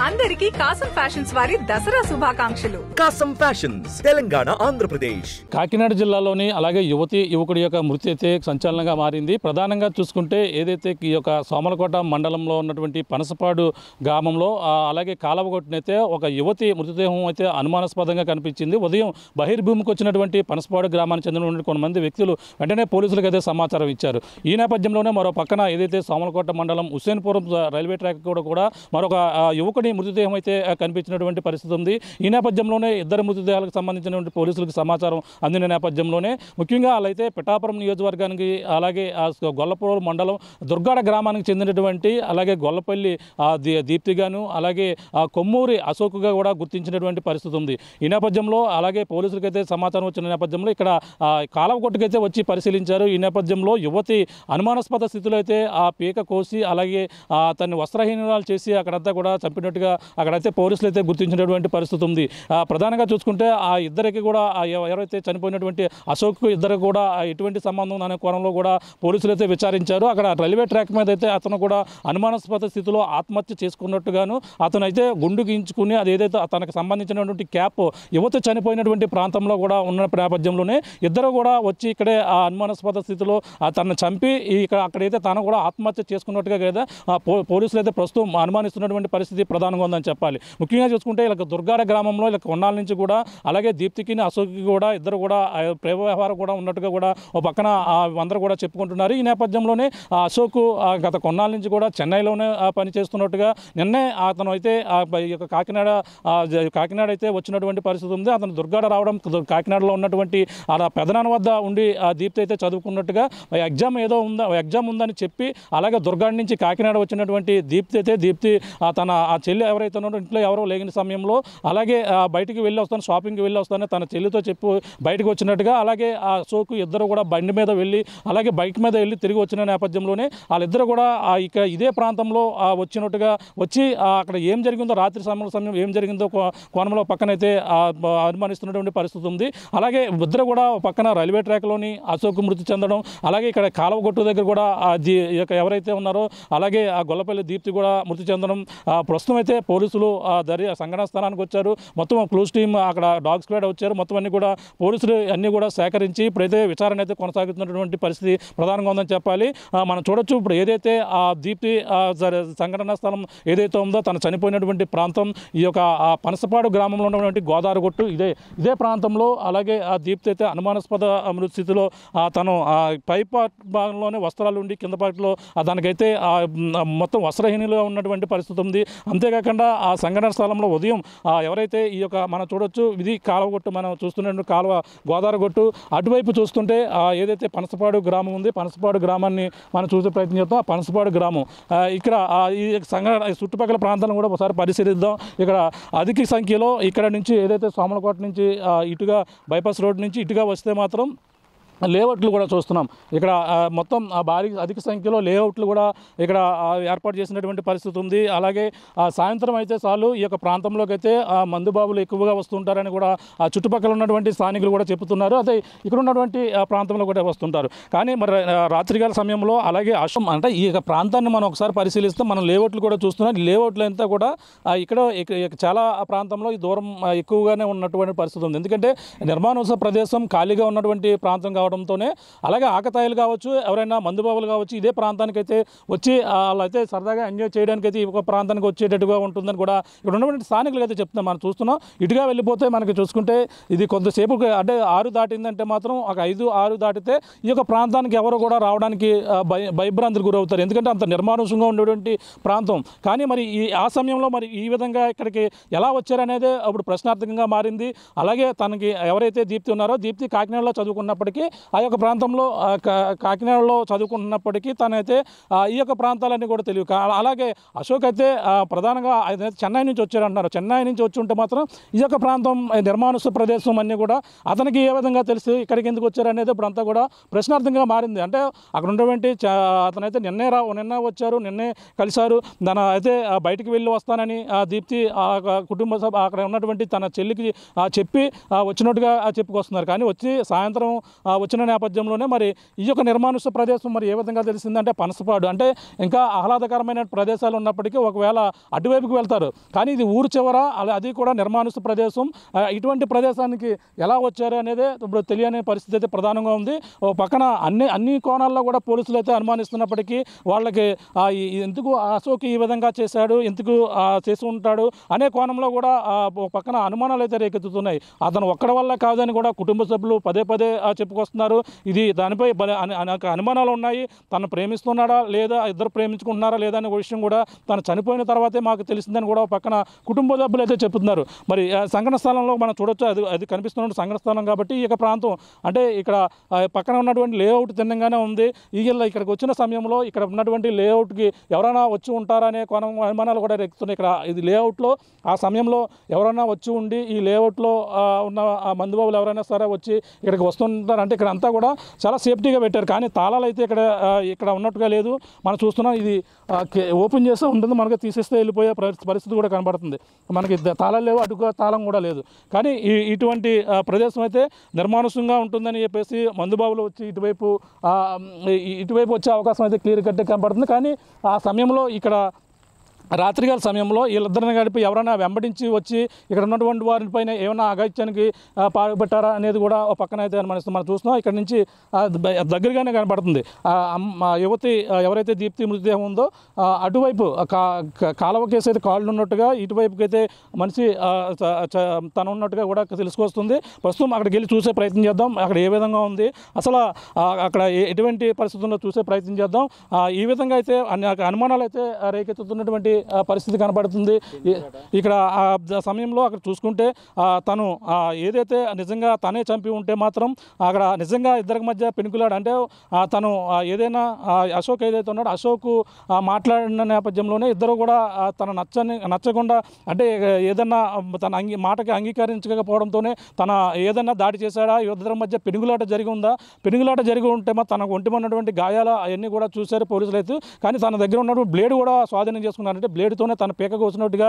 అందరికీ కాసం ఫ్యాషన్స్ వారి దసరా శుభాకాంక్షలు. కాసం ఫ్యాషన్స్ తెలంగాణ, ఆంధ్రప్రదేశ్. కాకినాడ జిల్లాలోని అలాగే యువకుడి యొక్క మృతి అయితే సంచలనంగా మారింది. ప్రధానంగా చూసుకుంటే ఏదైతే ఈ యొక్క సోమలకోట మండలంలో ఉన్నటువంటి పనసపాడు గ్రామంలో అలాగే కాలవగొట్టునైతే ఒక యువతి మృతదేహం అయితే అనుమానాస్పదంగా కనిపించింది. ఉదయం బహిర్భూమికి వచ్చినటువంటి పనసపాడు గ్రామానికి చెందినటువంటి కొంతమంది వ్యక్తులు వెంటనే పోలీసులకు అయితే సమాచారం ఇచ్చారు. ఈ నేపథ్యంలోనే మరో పక్కన ఏదైతే సోమలకోట మండలం హుస్సేన్పురం రైల్వే ట్రాక్ కూడా మరొక యువకుడి మృతదేహం అయితే కనిపించినటువంటి పరిస్థితి ఉంది. ఈ నేపథ్యంలోనే ఇద్దరు మృతదేహాలకు సంబంధించినటువంటి పోలీసులకు సమాచారం అందిన నేపథ్యంలోనే ముఖ్యంగా వాళ్ళైతే పిఠాపురం నియోజకవర్గానికి అలాగే గొల్లపూర్ మండలం దుర్గాడ గ్రామానికి చెందినటువంటి అలాగే గొల్లపల్లి దీప్తిగాను అలాగే కొమ్మూరి అశోక్గా కూడా గుర్తించినటువంటి పరిస్థితి ఉంది. ఈ నేపథ్యంలో అలాగే పోలీసులకైతే సమాచారం వచ్చిన నేపథ్యంలో ఇక్కడ కాలవకొట్టుకైతే వచ్చి పరిశీలించారు. ఈ నేపథ్యంలో యువతి అనుమానాస్పద స్థితిలో అయితే ఆ పీక కోసి అలాగే తన్ని వస్త్రహీనాలు చేసి అక్కడంతా కూడా చంపినట్టుగా అక్కడైతే పోలీసులు అయితే గుర్తించినటువంటి పరిస్థితి ఉంది. ప్రధానంగా చూసుకుంటే ఆ ఇద్దరికి కూడా ఎవరైతే చనిపోయినటువంటి అశోక్ ఇద్దరు కూడా ఎటువంటి సంబంధం అనే కోణంలో కూడా పోలీసులు అయితే విచారించారు. అక్కడ రైల్వే ట్రాక్ మీద అయితే అతను కూడా అనుమానాస్పద స్థితిలో ఆత్మహత్య చేసుకున్నట్టుగాను అతను అయితే గుండు గీయించుకుని అది ఏదైతే తనకు సంబంధించినటువంటి క్యాప్ యువత చనిపోయినటువంటి ప్రాంతంలో కూడా ఉన్న నేపథ్యంలోనే ఇద్దరు కూడా వచ్చి ఇక్కడే ఆ అనుమానాస్పద స్థితిలో తనను చంపి అక్కడైతే తను కూడా ఆత్మహత్య చేసుకున్నట్టుగా కదా పోలీసులు అయితే ప్రస్తుతం అనుమానిస్తున్నటువంటి పరిస్థితి ప్రధానంగా ఉందని చెప్పాలి. ముఖ్యంగా చూసుకుంటే ఇలా దుర్గాడ గ్రామంలో ఇలా కొన్నాళ్ళ నుంచి కూడా అలాగే దీప్తికి అశోక్కి కూడా ఇద్దరు కూడా ప్రేమ వ్యవహారం కూడా ఉన్నట్టుగా కూడా ఓ పక్కన అందరూ కూడా చెప్పుకుంటున్నారు. ఈ నేపథ్యంలోనే అశోక్ గత కొన్నాళ్ళ నుంచి కూడా చెన్నైలోనే పనిచేస్తున్నట్టుగా నిన్నే అతను అయితే కాకినాడ అయితే వచ్చినటువంటి పరిస్థితి ఉంది. అతను దుర్గాడ రావడం కాకినాడలో ఉన్నటువంటి ఆ పెదనాన్న వద్ద ఉండి దీప్తి అయితే చదువుకున్నట్టుగా ఎగ్జామ్ ఉందని చెప్పి అలాగే దుర్గాడ నుంచి కాకినాడ వచ్చినటువంటి దీప్తి తన ఆ చెల్లి ఎవరైతే ఉన్నారో ఇంట్లో ఎవరో లేని సమయంలో అలాగే బయటికి వెళ్ళి వస్తాను, షాపింగ్కి వెళ్ళి వస్తాను తన చెల్లితో చెప్పి బయటకు వచ్చినట్టుగా అలాగే ఆ అశోక్ ఇద్దరు కూడా బండి మీద వెళ్ళి అలాగే బైక్ మీద వెళ్ళి తిరిగి వచ్చిన నేపథ్యంలోనే వాళ్ళిద్దరు కూడా ఇదే ప్రాంతంలో వచ్చినట్టుగా వచ్చి అక్కడ ఏం జరిగిందో రాత్రి సమయం ఏం జరిగిందో కోణంలో పక్కనైతే అనుమానిస్తున్నటువంటి పరిస్థితి ఉంది. అలాగే ఇద్దరు కూడా పక్కన రైల్వే ట్రాక్లోని అశోక్ మృతి చెందడం అలాగే ఇక్కడ కాలువగొట్టు దగ్గర కూడా ఎవరైతే ఉన్నారో అలాగే ఆ గొల్లపల్లి దీప్తి కూడా మృతి చెందడం ప్రస్తుతం అయితే పోలీసులు సంఘటనా స్థానానికి వచ్చారు. మొత్తం క్లూస్ టీమ్ అక్కడ డాగ్ స్క్వాడ్ వచ్చారు. మొత్తం అన్ని కూడా పోలీసులు అన్నీ కూడా సేకరించి ఇప్పుడైతే విచారణ అయితే కొనసాగుతున్నటువంటి పరిస్థితి ప్రధానంగా ఉందని చెప్పాలి. మనం చూడొచ్చు ఇప్పుడు ఏదైతే ఆ దీప్తి సంఘటనా స్థలం ఏదైతే ఉందో తను చనిపోయినటువంటి ప్రాంతం ఈ యొక్క పనసపాడు గ్రామంలో ఉన్నటువంటి గోదావరిగొట్టు ఇదే ప్రాంతంలో అలాగే ఆ దీప్తి అయితే అనుమానాస్పద మృతి స్థితిలో తను పై భాగంలోనే వస్త్రాలు ఉండి కింద పాటలో దానికైతే మొత్తం వస్త్రహీనులుగా ఉన్నటువంటి పరిస్థితి ఉంది. అంతేకాకుండా ఆ సంఘటన స్థలంలో ఉదయం ఎవరైతే ఈ యొక్క మనం చూడొచ్చు ఇది కాలువగొట్టు మనం చూస్తున్న కాలువ గోదావరిగొట్టు అటువైపు చూస్తుంటే ఏదైతే పనసపాడు గ్రామం ఉంది పనసపాడు గ్రామాన్ని మనం చూసే ప్రయత్నం చేస్తాం. ఆ పనసపాడు గ్రామం ఇక్కడ ఈ సంఘటన చుట్టుపక్కల ప్రాంతాలను కూడా ఒకసారి పరిశీలిద్దాం. ఇక్కడ అధిక సంఖ్యలో ఇక్కడ నుంచి ఏదైతే సోమలకోట నుంచి ఇటుగా బైపాస్ రోడ్ నుంచి ఇటుగా వస్తే మాత్రం లేఅవుట్లు కూడా చూస్తున్నాం. ఇక్కడ మొత్తం భారీ అధిక సంఖ్యలో లేఅవుట్లు కూడా ఇక్కడ ఏర్పాటు చేసినటువంటి పరిస్థితి ఉంది. అలాగే సాయంత్రం అయితే చాలు ఈ యొక్క ప్రాంతంలోకి అయితే మందుబాబులు ఎక్కువగా వస్తుంటారని కూడా చుట్టుపక్కల ఉన్నటువంటి స్థానికులు కూడా చెప్తున్నారు. అదే ఇక్కడ ఉన్నటువంటి ప్రాంతంలో కూడా వస్తుంటారు. కానీ మరి రాత్రికాల సమయంలో అలాగే అంటే ఈ యొక్క ప్రాంతాన్ని మనం ఒకసారి పరిశీలిస్తే మనం లేఅవుట్లు కూడా చూస్తున్నాం. లేఅవుట్లు అంతా కూడా ఇక్కడ చాలా ప్రాంతంలో ఈ దూరం ఎక్కువగానే ఉన్నటువంటి పరిస్థితి ఉంది. ఎందుకంటే నిర్మాణోత్సవ ప్రదేశం ఖాళీగా ఉన్నటువంటి ప్రాంతం కావడంతోనే అలాగే ఆకతాయిలు కావచ్చు ఎవరైనా మందుబాబులు కావచ్చు ఇదే ప్రాంతానికి అయితే వచ్చి వాళ్ళైతే సరదాగా ఎంజాయ్ చేయడానికి అయితే ఒక ప్రాంతానికి వచ్చేటట్టుగా ఉంటుందని కూడా ఇక్కడ ఉన్నటువంటి స్థానికులు అయితే చెప్తున్నాం. మనం చూస్తున్నాం ఇటుగా వెళ్ళిపోతే మనకి చూసుకుంటే ఇది కొంతసేపు అంటే 6 దాటిందంటే మాత్రం ఒక 5-6 దాటితే ఈ యొక్క ప్రాంతానికి ఎవరు కూడా రావడానికి భయభ్రాంతులు గురవుతారు. ఎందుకంటే అంత నిర్మానుషంగా ఉండేటువంటి ప్రాంతం. కానీ మరి ఆ సమయంలో మరి ఈ విధంగా ఇక్కడికి ఎలా వచ్చారనేది అప్పుడు ప్రశ్నార్థకంగా మారింది. అలాగే తనకి ఎవరైతే దీప్తి ఉన్నారో దీప్తి కాకినాడలో చదువుకున్నప్పటికీ ఆ యొక్క ప్రాంతంలో కాకినాడలో చదువుకుంటున్నప్పటికీ తనైతే ఈ యొక్క ప్రాంతాలన్నీ కూడా తెలియదు. అలాగే అశోక్ అయితే ప్రధానంగా చెన్నై నుంచి వచ్చారంటున్నారు. చెన్నై నుంచి వచ్చి ఉంటే మాత్రం ఈ యొక్క ప్రాంతం నిర్మానుష్య ప్రదేశం అన్నీ కూడా అతనికి ఏ విధంగా తెలిసి ఇక్కడికి ఎందుకు వచ్చారనేది ఇప్పుడు అంతా కూడా ప్రశ్నార్థంగా మారింది. అంటే అక్కడ ఉన్నటువంటి అతనైతే నిన్నే వచ్చారు, నిన్నే కలిశారు. అయితే బయటికి వెళ్ళి వస్తానని దీప్తి కుటుంబ సభ అక్కడ ఉన్నటువంటి తన చెల్లికి చెప్పి వచ్చినట్టుగా చెప్పుకొస్తున్నారు. కానీ వచ్చి సాయంత్రం వచ్చిన నేపథ్యంలోనే మరి ఈ యొక్క నిర్మానుష్య ప్రదేశం మరి ఏ విధంగా తెలిసిందంటే పనసపాడు అంటే ఇంకా ఆహ్లాదకరమైన ప్రదేశాలు ఉన్నప్పటికీ ఒకవేళ అటువైపుకి వెళ్తారు, కానీ ఇది ఊరు చివర అది కూడా నిర్మానుష్య ప్రదేశం. ఇటువంటి ప్రదేశానికి ఎలా వచ్చారు అనేది ఇప్పుడు తెలియని పరిస్థితి అయితే ప్రధానంగా ఉంది. ఓ పక్కన అన్ని కోణాల్లో కూడా పోలీసులు అయితే అనుమానిస్తున్నప్పటికీ వాళ్ళకి ఎందుకు అశోక్ ఈ విధంగా చేశాడు, ఎందుకు చేసి ఉంటాడు అనే కోణంలో కూడా ఒక పక్కన అనుమానాలు అయితే రేకెత్తుతున్నాయి. అతను ఒక్కడి వల్ల కాదని కూడా కుటుంబ సభ్యులు పదే చెప్పుకొస్తున్నారు. ఇది దానిపై అనేక అనుమానాలు ఉన్నాయి. తను ప్రేమిస్తున్నాడా లేదా, ఇద్దరు ప్రేమించుకుంటున్నారా లేదా అనే విషయం కూడా తను చనిపోయిన తర్వాతే మాకు తెలిసిందని కూడా పక్కన కుటుంబ సభ్యులు అయితే చెప్తున్నారు. మరి సంఘటన స్థలంలో మనం చూడొచ్చు, అది కనిపిస్తున్న సంఘటన స్థలం కాబట్టి ఈ ప్రాంతం అంటే ఇక్కడ పక్కన ఉన్నటువంటి లేఅవుట్ తిన్నంగానే ఉంది. ఇక్కడికి వచ్చిన సమయంలో ఇక్కడ ఉన్నటువంటి లేఅవుట్కి ఎవరైనా వచ్చి ఉంటారా అనే కోణం అనుమానాలు కూడా రేగుతున్నాయి. ఇక్కడ ఇది లేఅవుట్లో ఆ సమయంలో ఎవరైనా వచ్చి ఉండి ఈ లేఅవుట్లో ఉన్న మందుబాబులు ఎవరైనా సరే వచ్చి ఇక్కడికి వస్తుంటారంటే ఇక్కడ అంతా కూడా చాలా సేఫ్టీగా పెట్టారు, కానీ తాళాలు అయితే ఇక్కడ ఉన్నట్టుగా లేదు. మనం చూస్తున్నాం ఇది ఓపెన్ చేస్తే ఉంటుంది, మనకు తీసేస్తే వెళ్ళిపోయే పరిస్థితి కూడా కనబడుతుంది. మనకి తాళాలు లేవు, అటుగా తాళం కూడా లేదు. కానీ ఇటువంటి ప్రదేశం అయితే నిర్మానుష్యంగా ఉంటుందని చెప్పేసి మందుబాబులు వచ్చి ఇటువైపు వచ్చే అవకాశం అయితే క్లియర్ కట్టే కనబడుతుంది. కానీ ఆ సమయంలో ఇక్కడ రాత్రికాల సమయంలో వీళ్ళిద్దరిని గడిపి ఎవరైనా వెంబడించి వచ్చి ఇక్కడ ఉన్నటువంటి వారిపైన ఏమైనా అఘాయిత్యానికి పాల్పట్టారా అనేది కూడా ఒక పక్కన అయితే అనుమానిస్తుంది. మనం చూస్తున్నాం ఇక్కడ నుంచి దగ్గరగానే కనబడుతుంది. యువతి ఎవరైతే దీప్తి మృతదేహం ఉందో అటువైపు కాలువ కేసు అయితే కాళ్ళు ఉన్నట్టుగా, ఇటువైపుకి అయితే మనిషి తను ఉన్నట్టుగా కూడా తెలుసుకొస్తుంది. ప్రస్తుతం అక్కడికి వెళ్ళి చూసే ప్రయత్నం చేద్దాం, అక్కడ ఏ విధంగా ఉంది అసలు అక్కడ ఎటువంటి పరిస్థితుల్లో చూసే ప్రయత్నం చేద్దాం. ఈ విధంగా అయితే అనుమానాలు అయితే రేకెత్తుతున్నటువంటి పరిస్థితి కనబడుతుంది. ఇక్కడ ఆ సమయంలో అక్కడ చూసుకుంటే తను ఏదైతే నిజంగా తనే చంపి ఉంటే మాత్రం అక్కడ నిజంగా ఇద్దరికి మధ్య పెనుకులాడు అంటే తను ఏదైనా అశోక్ ఏదైతే ఉన్నాడో అశోక్ మాట్లాడిన నేపథ్యంలోనే ఇద్దరు కూడా తన నచ్చకుండా అంటే ఏదన్నా తన మాటకి అంగీకరించకపోవడంతోనే తన ఏదన్నా దాడి చేశాడా, ఇద్దరి మధ్య పెనుగులాట జరిగి ఉందా, పెనుగులాట జరిగి ఉంటే తనకు ఒంటిమన్నటువంటి గాయాలు అవన్నీ కూడా చూశారు పోలీసులు అయితే. కానీ తన దగ్గర ఉన్నటువంటి బ్లేడ్ కూడా స్వాధీనం చేసుకున్నారు. అంటే బ్లేడ్తోనే తన పీక కోసినట్టుగా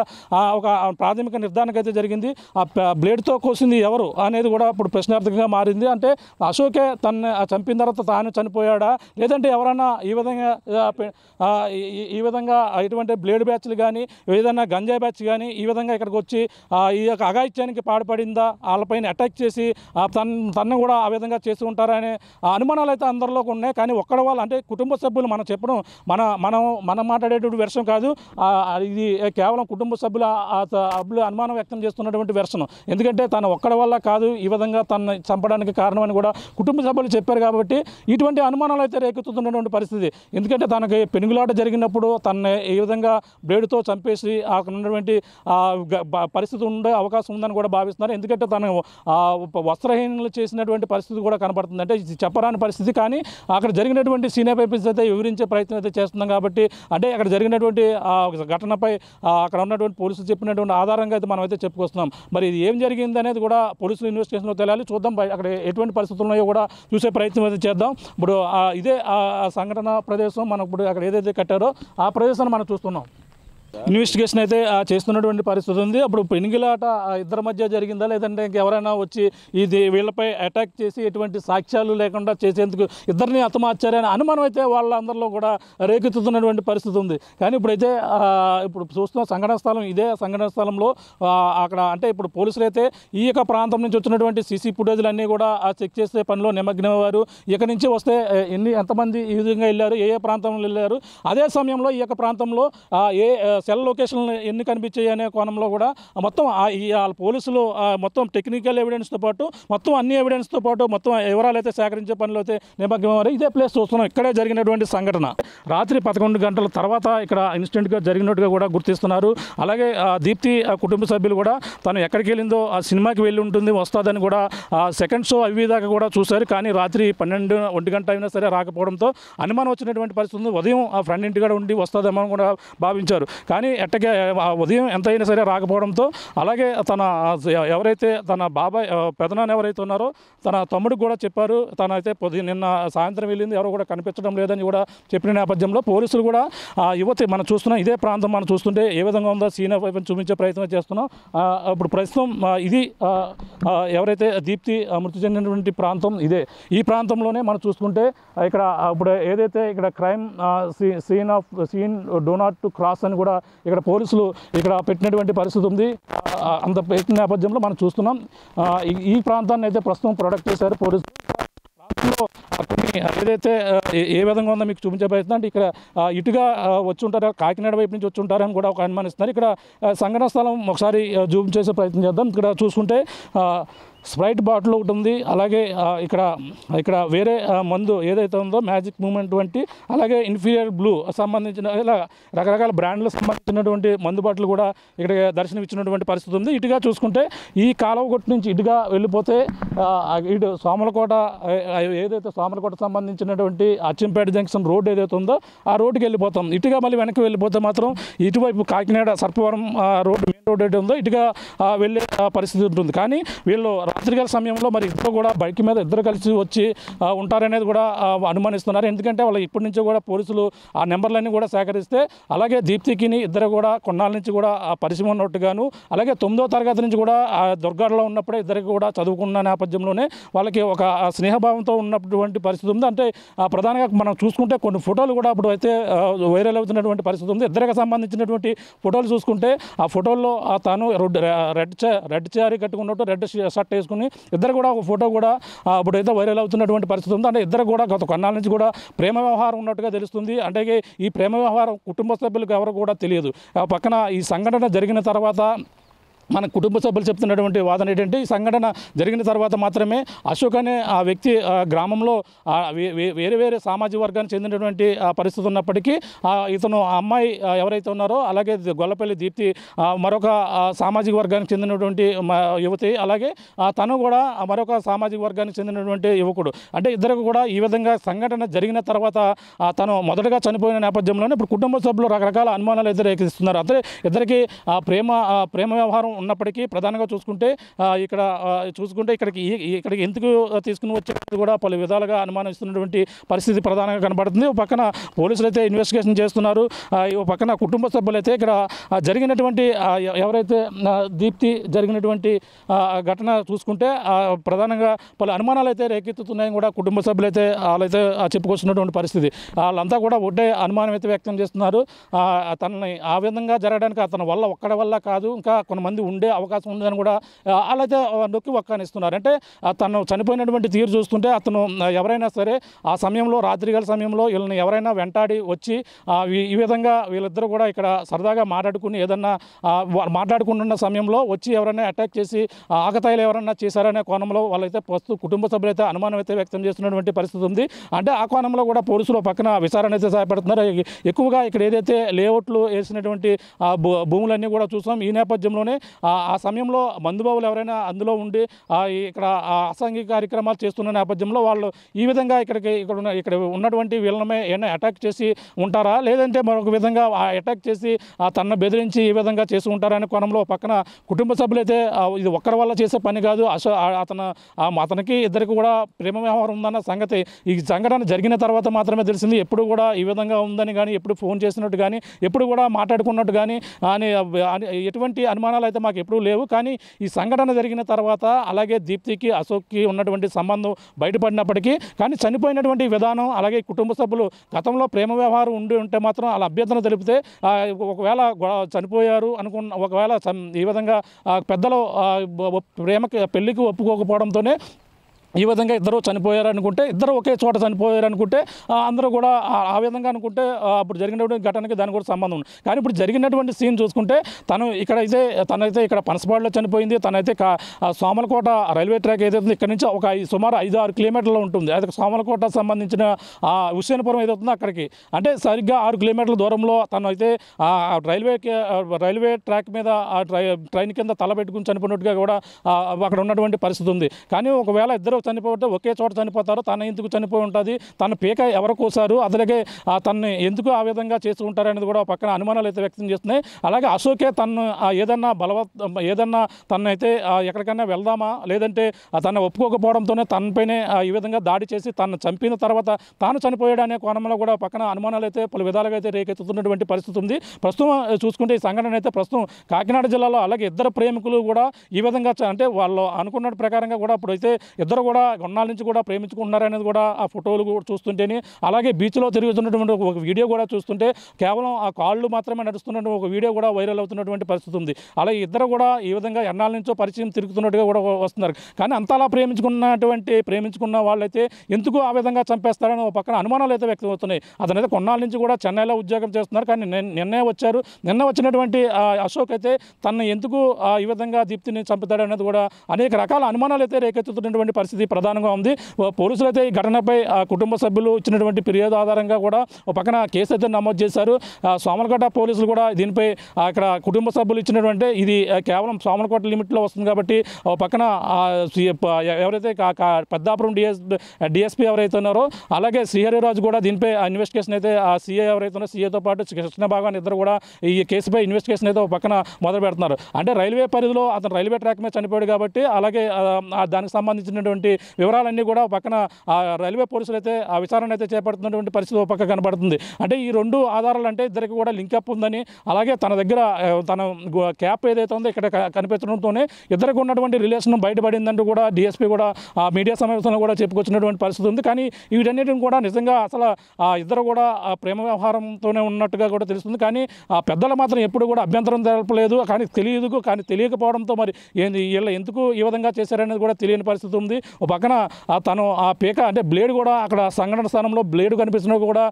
ఒక ప్రాథమిక నిర్ధారణకు అయితే జరిగింది. ఆ బ్లేడ్తో కోసింది ఎవరు అనేది కూడా ఇప్పుడు ప్రశ్నార్థకంగా మారింది. అంటే అశోకే తను చంపిన తర్వాత తాను చనిపోయాడా, లేదంటే ఎవరైనా ఈ విధంగా ఇటువంటి బ్లేడ్ బ్యాచ్లు కానీ ఏదైనా గంజాయి బ్యాచ్ కానీ ఈ విధంగా ఇక్కడికి వచ్చి ఈ యొక్క అఘాయిత్యానికి పాడుపడిందా, వాళ్ళపైన అటాక్ చేసి తనను కూడా ఆ విధంగా చేసి ఉంటారా అనే అనుమానాలు అయితే అందరిలోకి ఉన్నాయి. కానీ ఒక్కడ వాళ్ళు అంటే కుటుంబ సభ్యులు మనం చెప్పడం మనం మాట్లాడేటువంటి వెర్షన్ కాదు, ఇది కేవలం కుటుంబ సభ్యుల అనుమానం వ్యక్తం చేస్తున్నటువంటి వెర్షన్. ఎందుకంటే తను ఒక్కడి వల్ల కాదు ఈ విధంగా తను చంపడానికి కారణమని కూడా కుటుంబ సభ్యులు చెప్పారు. కాబట్టి ఇటువంటి అనుమానాలు అయితే రేకెత్తుతున్నటువంటి పరిస్థితి. ఎందుకంటే తనకి పెనుగులాట జరిగినప్పుడు తనని ఈ విధంగా బ్లేడ్తో చంపేసి అక్కడ ఉన్నటువంటి పరిస్థితి ఉండే అవకాశం ఉందని కూడా భావిస్తున్నారు. ఎందుకంటే తను వస్త్రహీనలు చేసినటువంటి పరిస్థితి కూడా కనబడుతుంది. అంటే చెప్పరాని పరిస్థితి, కానీ అక్కడ జరిగినటువంటి సీనియర్ పైపీస్ అయితే వివరించే ప్రయత్నం అయితే చేస్తున్నాం. కాబట్టి అంటే అక్కడ జరిగినటువంటి ఘటనపై అక్కడ ఉన్నటువంటి పోలీసులు చెప్పినటువంటి ఆధారంగా అయితే మనం అయితే చెప్పుకొస్తున్నాం. మరి ఇది ఏం జరిగింది అనేది కూడా పోలీసులు ఇన్వెస్టిగేషన్లో తెలియాలి. చూద్దాం అక్కడ ఎటువంటి పరిస్థితులు ఉన్నాయో కూడా చూసే ప్రయత్నం అయితే చేద్దాం. ఇప్పుడు ఇదే సంఘటన ప్రదేశం మనం ఇప్పుడు అక్కడ ఏదైతే కట్టారో ఆ ప్రదేశాన్ని మనం చూస్తున్నాం. ఇన్వెస్టిగేషన్ అయితే చేస్తున్నటువంటి పరిస్థితి ఉంది. అప్పుడు పెనుగులాట ఇద్దరి మధ్య జరిగిందా, లేదంటే ఇంకెవరైనా వచ్చి ఇది వీళ్ళపై అటాక్ చేసి ఎటువంటి సాక్ష్యాలు లేకుండా చేసేందుకు ఇద్దరిని హతమార్చారనే అనుమానం అయితే వాళ్ళందరిలో కూడా రేకెత్తుతున్నటువంటి పరిస్థితి ఉంది. కానీ ఇప్పుడైతే ఇప్పుడు చూస్తున్న సంఘటన స్థలం ఇదే సంఘటన స్థలంలో అక్కడ అంటే ఇప్పుడు పోలీసులు అయితే ఈ యొక్క ప్రాంతం నుంచి వచ్చినటువంటి సీసీ ఫుటేజ్లు అన్నీ కూడా చెక్ చేసే పనిలో నిమగ్నమయ్యారు. ఇక్కడి నుంచి వస్తే ఎంతమంది ఈ విధంగా వెళ్ళారు, ఏ ప్రాంతంలో వెళ్ళారు, అదే సమయంలో ఈ యొక్క ప్రాంతంలో ఏ సెల్ లొకేషన్లు ఎన్ని కనిపించాయి అనే కోణంలో కూడా మొత్తం పోలీసులు మొత్తం టెక్నికల్ ఎవిడెన్స్తో పాటు మొత్తం అన్ని ఎవిడెన్స్తో పాటు మొత్తం వివరాలు అయితే సేకరించే పనిలో అయితే నిమగ్నమయ్యారు. ఇదే ప్లేస్ చూస్తున్నాం, ఇక్కడే జరిగినటువంటి సంఘటన. రాత్రి 11 గంటల తర్వాత ఇక్కడ ఇన్సిడెంట్గా జరిగినట్టుగా కూడా గుర్తిస్తున్నారు. అలాగే దీప్తి కుటుంబ సభ్యులు కూడా తను ఎక్కడికి వెళ్ళిందో ఆ సినిమాకి వెళ్ళి ఉంటుంది, వస్తుందని కూడా సెకండ్ షో అవి దాకా కూడా చూశారు. కానీ రాత్రి 12-1 గంట అయినా సరే రాకపోవడంతో అనుమానం వచ్చినటువంటి పరిస్థితి ఉంది. ఉదయం ఆ ఫ్రెండ్ ఇంటి కూడా ఉండి వస్తుందేమో కూడా భావించారు. కానీ ఎట్టకే ఉదయం ఎంతైనా సరే రాకపోవడంతో అలాగే ఎవరైతే తన బాబాయ్ పెదనాన్న ఎవరైతే ఉన్నారో తన తమ్ముడికి కూడా చెప్పారు. తనైతే నిన్న సాయంత్రం వెళ్ళింది, ఎవరో కూడా కనిపించడం లేదని కూడా చెప్పిన నేపథ్యంలో పోలీసులు కూడా యువతి మనం చూస్తున్నాం, ఇదే ప్రాంతం మనం చూస్తుంటే ఏ విధంగా ఉందో సీన్ వైపు చూపించే ప్రయత్నం చేస్తున్నాం. ఇప్పుడు ప్రస్తుతం ఇది ఎవరైతే దీప్తి మృతి చెందినటువంటి ప్రాంతం ఇదే. ఈ ప్రాంతంలోనే మనం చూసుకుంటే ఇక్కడ ఇప్పుడు ఏదైతే ఇక్కడ crime scene do not to cross అని కూడా ఇక్కడ పోలీసులు ఇక్కడ పెట్టినటువంటి పరిస్థితి ఉంది. అంత పెట్టిన నేపథ్యంలో మనం చూస్తున్నాం. ఈ ప్రాంతాన్ని అయితే ప్రస్తుతం ప్రొటెక్ట్ చేశారు పోలీసులు. కొన్ని ఏదైతే ఏ విధంగా ఉందో మీకు చూపించే ప్రయత్నం అంటే ఇక్కడ ఇటుగా వచ్చి ఉంటారు, కాకినాడ వైపు నుంచి వచ్చి ఉంటారని కూడా ఒక అనుమానిస్తున్నారు. ఇక్కడ సంఘటన స్థలం ఒకసారి జూమ్ చేసే ప్రయత్నం చేద్దాం. ఇక్కడ చూసుకుంటే స్ప్రైట్ బాటిల్ ఒకటి ఉంది, అలాగే ఇక్కడ వేరే మందు ఏదైతే ఉందో మ్యాజిక్ మూమెంట్ వంటి, అలాగే ఇన్ఫీరియర్ బ్లూ సంబంధించిన ఇలా రకరకాల బ్రాండ్లకు సంబంధించినటువంటి మందు బాటిల్ కూడా ఇక్కడ దర్శనం ఇచ్చినటువంటి పరిస్థితి ఉంది. ఇటుగా చూసుకుంటే ఈ కాలువ కొట్టు నుంచి ఇటుగా వెళ్ళిపోతే ఇటు సోమలకోట ఏదైతే సోమలకోట సంబంధించినటువంటి అచ్చంపేట జంక్షన్ రోడ్ ఏదైతే ఉందో ఆ రోడ్డుకి వెళ్ళిపోతాం. ఇటుగా మళ్ళీ వెనక్కి వెళ్ళిపోతే మాత్రం ఇటువైపు Kakinada Sarpavaram road main road ఏదైతే ఉందో ఇటుగా వెళ్ళే పరిస్థితి ఉంటుంది. కానీ వీళ్ళు రాత్రికాల సమయంలో మరి ఇద్దరు కూడా బైక్ మీద ఇద్దరు కలిసి వచ్చి ఉంటారనేది కూడా అనుమానిస్తున్నారు. ఎందుకంటే వాళ్ళు ఇప్పటి నుంచో కూడా పోలీసులు ఆ నెంబర్లన్నీ కూడా సేకరిస్తే అలాగే దీప్తికి ఇద్దరు కూడా కొన్నాళ్ళ నుంచి కూడా పరిచయం ఉన్నట్టుగాను, అలాగే 9వ తరగతి నుంచి కూడా దుర్గాడలో ఉన్నప్పుడే ఇద్దరికి కూడా చదువుకున్న నేపథ్యంలోనే వాళ్ళకి ఒక స్నేహభావంతో ఉన్నటువంటి పరిస్థితి ఉంది. అంటే ప్రధానంగా మనం చూసుకుంటే కొన్ని ఫోటోలు కూడా అప్పుడు అయితే వైరల్ అవుతున్నటువంటి పరిస్థితి ఉంది. ఇద్దరికి సంబంధించినటువంటి ఫోటోలు చూసుకుంటే ఆ ఫోటోల్లో తాను రెడ్ శారీ కట్టుకున్నట్టు రెడ్ షర్ట్ వేసుకుని ఇద్దరు కూడా ఒక ఫోటో కూడా ఇప్పుడైతే వైరల్ అవుతున్నటువంటి పరిస్థితి ఉంది. అంటే ఇద్దరు కూడా గత కొన్నాళ్ళ నుంచి కూడా ప్రేమ వ్యవహారం ఉన్నట్టుగా తెలుస్తుంది. అంటే ఈ ప్రేమ వ్యవహారం కుటుంబ సభ్యులకు ఎవరు కూడా తెలియదు. పక్కన ఈ సంఘటన జరిగిన తర్వాత మన కుటుంబ సభ్యులు చెప్తున్నటువంటి వాదన ఏంటంటే ఈ సంఘటన జరిగిన తర్వాత మాత్రమే అశోక్ అనే ఆ వ్యక్తి గ్రామంలో వేరే వేరే సామాజిక వర్గానికి చెందినటువంటి పరిస్థితి ఉన్నప్పటికీ ఇతను ఆ అమ్మాయి ఎవరైతే ఉన్నారో అలాగే గొల్లపల్లి దీప్తి మరొక సామాజిక వర్గానికి చెందినటువంటి యువతి, అలాగే తను కూడా మరొక సామాజిక వర్గానికి చెందినటువంటి యువకుడు. అంటే ఇద్దరికి కూడా ఈ విధంగా సంఘటన జరిగిన తర్వాత తను మొదటగా చనిపోయిన నేపథ్యంలోనే ఇప్పుడు కుటుంబ సభ్యులు రకరకాల అనుమానాలు వ్యతిరేకిస్తున్నారు. అంటే ఇద్దరికి ప్రేమ వ్యవహారం ఉన్నప్పటికీ ప్రధానంగా చూసుకుంటే ఇక్కడికి ఎందుకు తీసుకుని వచ్చేది కూడా పలు విధాలుగా అనుమానిస్తున్నటువంటి పరిస్థితి ప్రధానంగా కనబడుతుంది. ఒక పక్కన పోలీసులు అయితే ఇన్వెస్టిగేషన్ చేస్తున్నారు. ఒక పక్కన కుటుంబ సభ్యులు అయితే ఇక్కడ జరిగినటువంటి ఎవరైతే దీప్తి జరిగినటువంటి ఘటన చూసుకుంటే ప్రధానంగా పలు అనుమానాలు అయితే రేకెత్తుతున్నాయని కూడా కుటుంబ సభ్యులు అయితే వాళ్ళైతే చెప్పుకొస్తున్నటువంటి పరిస్థితి. వాళ్ళంతా కూడా ఒకటే అనుమానం అయితే వ్యక్తం చేస్తున్నారు. తనని ఆ విధంగా జరగడానికి అతని వల్ల ఒక్కడి వల్ల కాదు, ఇంకా కొంతమంది ఉండే అవకాశం ఉందని కూడా వాళ్ళైతే నొక్కి వక్కానిస్తున్నారు. అంటే తను చనిపోయినటువంటి తీరు చూస్తుంటే అతను ఎవరైనా సరే ఆ సమయంలో రాత్రికాల సమయంలో వీళ్ళని ఎవరైనా వెంటాడి వచ్చి ఈ విధంగా వీళ్ళిద్దరూ కూడా ఇక్కడ సరదాగా మాట్లాడుకుని ఏదన్నా మాట్లాడుకుంటున్న సమయంలో వచ్చి ఎవరైనా అటాక్ చేసి ఆకతాయిలు ఎవరైనా చేశారనే కోణంలో వాళ్ళైతే కుటుంబ సభ్యులైతే అనుమానం అయితే వ్యక్తం చేస్తున్నటువంటి పరిస్థితి ఉంది. అంటే ఆ కోణంలో కూడా పోలీసులు పక్కన విచారణ అయితే సహాయపడుతున్నారు. ఎక్కువగా ఇక్కడ ఏదైతే లేఅవుట్లు వేసినటువంటి భూములన్నీ కూడా చూసాం. ఈ నేపథ్యంలోనే ఆ సమయంలో మందుబాబులు ఎవరైనా అందులో ఉండి ఇక్కడ అసాంఘిక కార్యక్రమాలు చేస్తున్న నేపథ్యంలో వాళ్ళు ఈ విధంగా ఇక్కడ ఉన్నటువంటి వీళ్ళమే ఏమైనా అటాక్ చేసి ఉంటారా, లేదంటే మరొక విధంగా అటాక్ చేసి తనను బెదిరించి ఈ విధంగా చేసి ఉంటారా అనే కోణంలో పక్కన కుటుంబ సభ్యులైతే ఇది ఒక్కరి వల్ల చేసే పని కాదు, అతనికి ఇద్దరికి కూడా ప్రేమ వ్యవహారం ఉందన్న సంగతి ఈ సంఘటన జరిగిన తర్వాత మాత్రమే తెలిసింది. ఎప్పుడు కూడా ఈ విధంగా ఉందని కానీ, ఎప్పుడు ఫోన్ చేసినట్టు కానీ, ఎప్పుడు కూడా మాట్లాడుకున్నట్టు కానీ ఎటువంటి అనుమానాలు అయితే మాకు ఎప్పుడూ లేవు. కానీ ఈ సంఘటన జరిగిన తర్వాత అలాగే దీప్తికి అశోక్కి ఉన్నటువంటి సంబంధం బయటపడినప్పటికీ కానీ చనిపోయినటువంటి విధానం అలాగే కుటుంబ సభ్యులు గతంలో ప్రేమ వ్యవహారం ఉంటే మాత్రం అలా అభ్యర్థన తెలిపితే ఒకవేళ చనిపోయారు ఒకవేళ ఈ విధంగా పెద్దలు పెళ్లికి ఒప్పుకోకపోవడంతోనే ఈ విధంగా ఇద్దరు చనిపోయారనుకుంటే, ఇద్దరు ఒకే చోట చనిపోయారనుకుంటే అందరూ కూడా ఆ విధంగా అనుకుంటే అప్పుడు జరిగినటువంటి ఘటనకి దానికి కూడా సంబంధం ఉంది. కానీ ఇప్పుడు జరిగినటువంటి సీన్ చూసుకుంటే తనైతే ఇక్కడ పనసపాడులో చనిపోయింది. తనైతే సోమలకోట రైల్వే ట్రాక్ ఏదైతే ఇక్కడ నుంచి ఒక సుమారు 5-6 కిలోమీటర్లు ఉంటుంది. అది సోమలకోట సంబంధించిన హుస్సేన్పురం ఏదవుతుందో అక్కడికి అంటే సరిగ్గా 6 కిలోమీటర్ల దూరంలో తను అయితే రైల్వే ట్రాక్ మీద ట్రైన్ కింద తల పెట్టుకుని చనిపోయినట్టుగా కూడా అక్కడ ఉన్నటువంటి పరిస్థితి ఉంది. కానీ ఒకవేళ ఇద్దరు చనిపోతే ఒకే చోట చనిపోతారు, తన ఎందుకు చనిపోయి ఉంటుంది, తన పీక ఎవరు కోసారు, అలాగే తనని ఎందుకు ఆ విధంగా చేస్తూ ఉంటారు అనేది కూడా పక్కన అనుమానాలు అయితే వ్యక్తం చేస్తున్నాయి. అలాగే అశోకే తను ఏదన్నా తనైతే ఎక్కడికైనా వెళ్దామా లేదంటే తను ఒప్పుకోకపోవడంతోనే తనపైనే ఈ విధంగా దాడి చేసి తను చంపిన తర్వాత తాను చనిపోయాడు అనే కోణంలో కూడా పక్కన అనుమానాలు అయితే పలు విధాలుగా అయితే రేకెత్తుతున్నటువంటి పరిస్థితి ఉంది. ప్రస్తుతం చూసుకుంటే ఈ సంఘటన అయితే ప్రస్తుతం కాకినాడ జిల్లాలో అలాగే ఇద్దరు ప్రేమికులు కూడా ఈ విధంగా అంటే వాళ్ళు అనుకున్న ప్రకారంగా కూడా ఇప్పుడైతే ఇద్దరు కూడా కొన్నాళ్ళ నుంచి కూడా ప్రేమించుకుంటున్నారు అనేది కూడా ఆ ఫోటోలు కూడా చూస్తుంటేనే, అలాగే బీచ్లో తిరుగుతున్నటువంటి ఒక వీడియో కూడా చూస్తుంటే కేవలం ఆ కాళ్ళు మాత్రమే నడుస్తున్నటువంటి ఒక వీడియో కూడా వైరల్ అవుతున్నటువంటి పరిస్థితి ఉంది. అలాగే ఇద్దరు కూడా ఈ విధంగా ఎన్నాళ్ళ నుంచో పరిచయం తిరుగుతున్నట్టుగా కూడా వస్తున్నారు. కానీ అంతలా ప్రేమించుకున్న వాళ్ళైతే ఎందుకు ఆ విధంగా చంపేస్తారని ఒక పక్కన అనుమానాలు అయితే వ్యక్తం అవుతున్నాయి. అతనైతే కొన్నాళ్ళ నుంచి కూడా చెన్నైలో ఉద్యోగం చేస్తున్నారు. కానీ నిన్న వచ్చినటువంటి అశోక్ అయితే తనను ఎందుకు ఈ విధంగా దీప్తిని చంపుతాడు అనేది కూడా అనేక రకాల అనుమానాలు అయితే రేకెత్తుతున్నటువంటి పరిస్థితి ప్రధానంగా ఉంది. పోలీసులు అయితే ఈ ఘటనపై కుటుంబ సభ్యులు ఇచ్చినటువంటి ఫిర్యాదు ఆధారంగా కూడా ఒక పక్కన కేసు అయితే నమోదు చేశారు. సోమలకోట పోలీసులు కూడా దీనిపై ఇక్కడ కుటుంబ సభ్యులు ఇచ్చినటువంటి ఇది కేవలం సోమలకోట లిమిట్లో వస్తుంది కాబట్టి ఒక పక్కన ఎవరైతే పెద్దాపురం డిఎస్పీ ఎవరైతే ఉన్నారో అలాగే శ్రీహరిరాజు కూడా దీనిపై ఇన్వెస్టిగేషన్ అయితే సీఏ ఎవరైతే ఉన్నారో సీఏతో పాటు కృష్ణ భాగవన్ ఇద్దరు కూడా ఈ కేసుపై ఇన్వెస్టిగేషన్ అయితే ఒక పక్కన మొదలు పెడుతున్నారు. అంటే రైల్వే పరిధిలో అతను రైల్వే ట్రాక్ మీద చనిపోయాడు కాబట్టి అలాగే దానికి సంబంధించినటువంటి వివరాలన్నీ కూడా ఒక పక్కన రైల్వే పోలీసులు అయితే ఆ విచారణ అయితే చేపడుతున్నటువంటి పరిస్థితి ఒక పక్క కనబడుతుంది. అంటే ఈ రెండు ఆధారాలు అంటే ఇద్దరికి కూడా లింకప్ ఉందని, అలాగే తన దగ్గర తన క్యాప్ ఏదైతే ఉందో ఇక్కడ కనిపించడంతోనే ఇద్దరికి ఉన్నటువంటి రిలేషన్ బయటపడిందంటూ కూడా డిఎస్పీ కూడా మీడియా సమావేశంలో కూడా చెప్పుకొచ్చినటువంటి పరిస్థితి ఉంది. కానీ వీటన్నిటిని కూడా నిజంగా అసలు ఇద్దరు కూడా ప్రేమ వ్యవహారంతోనే ఉన్నట్టుగా కూడా తెలుస్తుంది. కానీ పెద్దలు మాత్రం ఎప్పుడు కూడా అభ్యంతరం తెలపలేదు. కానీ తెలియకపోవడంతో మరి వీళ్ళు ఎందుకు ఈ విధంగా చేశారనేది కూడా తెలియని పరిస్థితి ఉంది. ఒక పక్కన తను ఆ పీక అంటే బ్లేడ్ కూడా అక్కడ సంఘటన స్థానంలో బ్లేడ్ కనిపిస్తున్నా కూడా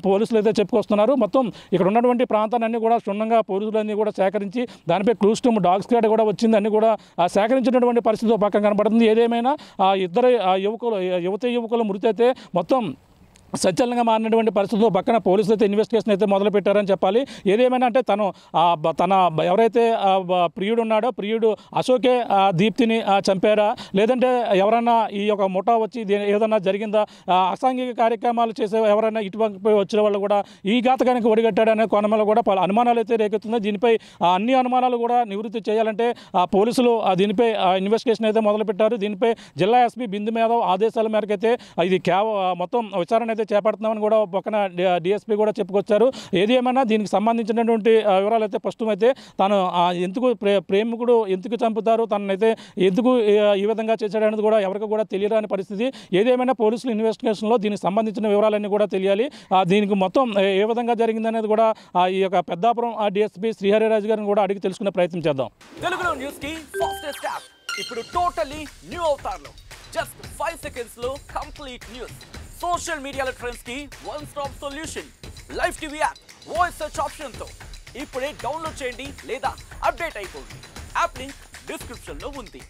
పోలీసులు అయితే చెప్పుకొస్తున్నారు. మొత్తం ఇక్కడ ఉన్నటువంటి ప్రాంతాన్ని కూడా క్షుణ్ణంగా పోలీసులన్నీ కూడా సేకరించి దానిపై క్లూస్ టీమ్ డాగ్ స్క్వాడ్ కూడా వచ్చింది అన్ని కూడా సేకరించినటువంటి పరిస్థితి పక్కన కనబడుతుంది. ఏదేమైనా ఇద్దరు యువకుల మృతి అయితే మొత్తం సంచలనంగా మారినటువంటి పరిస్థితుల్లో పక్కన పోలీసులు అయితే ఇన్వెస్టిగేషన్ అయితే మొదలుపెట్టారని చెప్పాలి. ఏదేమైనా అంటే తన ఎవరైతే ప్రియుడు ఉన్నాడో ప్రియుడు అశోకే దీప్తిని చంపారా లేదంటే ఎవరైనా ఈ యొక్క ముఠా వచ్చి ఏదైనా జరిగిందా, అసాంఘిక కార్యక్రమాలు చేసే ఎవరైనా ఇటువైపు వచ్చిన వాళ్ళు కూడా ఈ ఘాతకానికి ఒడిగట్టాడనే కోణంలో కూడా పలు అనుమానాలు అయితే రేకెత్తున్నాయి. దీనిపై అన్ని అనుమానాలు కూడా నివృత్తి చేయాలంటే పోలీసులు దీనిపై ఇన్వెస్టిగేషన్ అయితే మొదలుపెట్టారు. దీనిపై జిల్లా ఎస్పీ బిందు మేధావ్ ఆదేశాల మేరకు అయితే ఇది మొత్తం విచారణ అయితే చేపడుతున్నామని కూడా పక్కన డిఎస్పీ కూడా చెప్పుకొచ్చారు. ఏది ఏమైనా దీనికి సంబంధించినటువంటి వివరాలు అయితే ప్రస్తుతం అయితే తాను ఎందుకు ప్రేమికుడు ఎందుకు చంపుతారు, తనైతే ఎందుకు ఈ విధంగా చేశాడు అనేది కూడా ఎవరికి కూడా తెలియని పరిస్థితి. ఏదేమైనా పోలీసులు ఇన్వెస్టిగేషన్లో దీనికి సంబంధించిన వివరాలన్నీ కూడా తెలియాలి. దీనికి మొత్తం ఏ విధంగా జరిగిందనేది కూడా ఈ యొక్క పెద్దాపురం డిఎస్పీ శ్రీహరిరాజు గారిని కూడా అడిగి తెలుసుకునే ప్రయత్నం చేద్దాం. తెలుగులో న్యూస్ కి ఫాస్టెస్ట్ యాప్ ఇప్పుడు టోటల్లీ న్యూ అవతార్లో జస్ట్ 5 seconds లో కంప్లీట్ న్యూస్, సోషల్ మీడియాలో ట్రెండ్స్ కి one stop solution, live TV app voice search option తో ఇప్పుడే డౌన్లోడ్ చేయండి లేదా అప్డేట్ అయిపోండి. యాప్ లింక్ డిస్క్రిప్షన్ లో ఉంది.